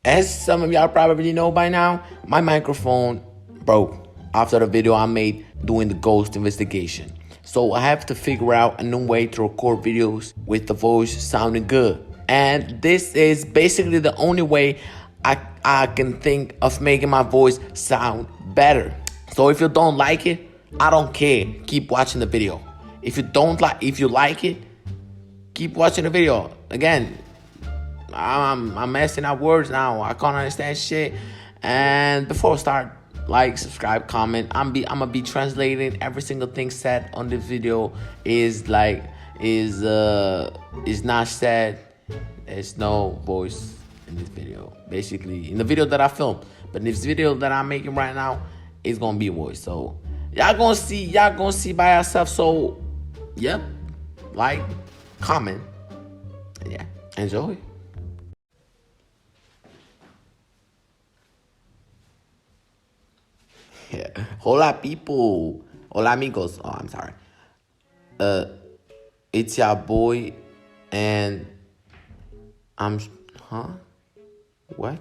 As some of y'all probably know by now, my microphone broke after the video I made doing the ghost investigation. So I have to figure out a new way to record videos with the voice sounding good. And this is basically the only way I can think of making my voice sound better. So if you don't like it, I don't care. Keep watching the video. If you like it, keep watching the video. Again, I'm messing up words now. I can't understand shit. And before I start, like, subscribe, comment. I'm gonna be translating every single thing said on this video. Is not said. There's no voice in this video. Basically, in the video that I filmed, but this video that I'm making right now is gonna be a voice. So y'all gonna see by yourself. So yep, like, comment, and yeah, enjoy. Yeah. Hola, people. Hola, amigos. Oh, I'm sorry. It's your boy, and huh? What?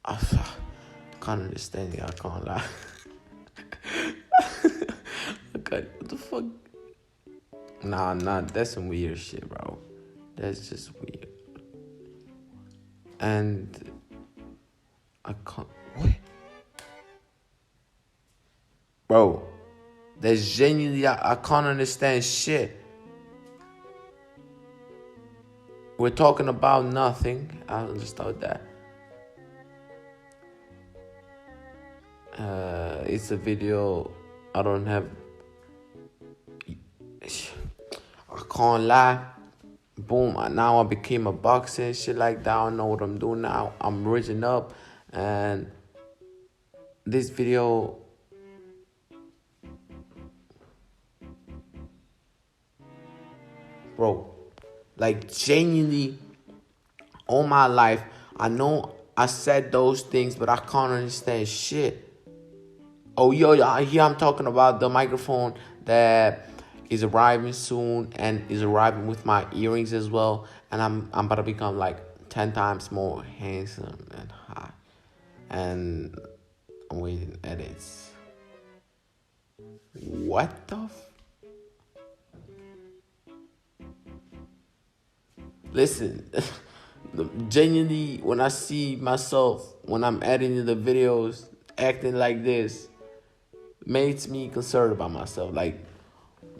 I can't understand you. I can't lie. Okay, what the fuck? Nah, that's some weird shit, bro. That's just weird. And I can't. What? Bro, that's genuinely, I can't understand shit. We're talking about nothing. I understood that. It's a video. I don't have. I can't lie. Boom. Now I became a boxer and shit like that. I don't know what I'm doing now. I'm rising up. And this video. Bro, like, genuinely, all my life, I know I said those things, but I can't understand shit. Oh, yo, here I'm talking about the microphone that is arriving soon and is arriving with my earrings as well. And I'm about to become like 10 times more handsome and hot. And I'm waiting edits. What the Listen, genuinely, when I see myself, when I'm editing the videos, acting like this, makes me concerned about myself. Like,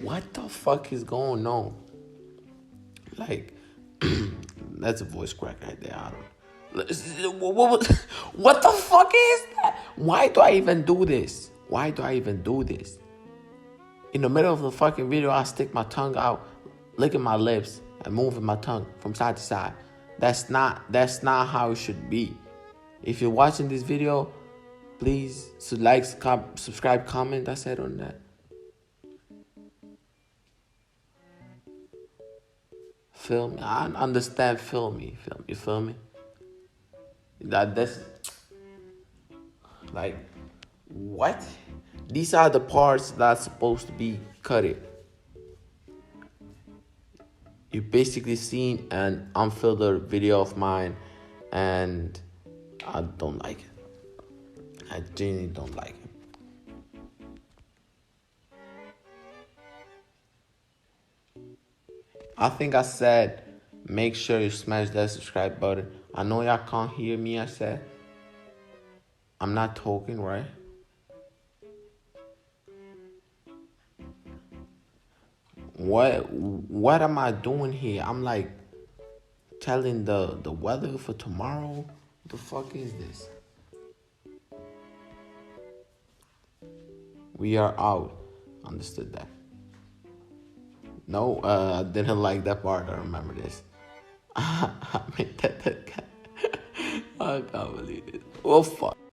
what the fuck is going on? Like, that's a voice crack right there. I don't. What the fuck is that? Why do I even do this? Why do I even do this? In the middle of the fucking video, I stick my tongue out, licking my lips, and moving my tongue from side to side. That's not how it should be. If you're watching this video, please like, subscribe, comment. I said on that. Feel me? I understand. Feel me. You feel me? That's like, what? These are the parts that's supposed to be cut it. You basically seen an unfiltered video of mine, and I don't like it. I genuinely don't like it. I think I said, make sure you smash that subscribe button. I know y'all can't hear me. I said, I'm not talking, right? What am I doing here? I'm like telling the weather for tomorrow. What the fuck is this? We are out. Understood that. No, I didn't like that part. I remember this. I made that guy. I can't believe it. Well, fuck.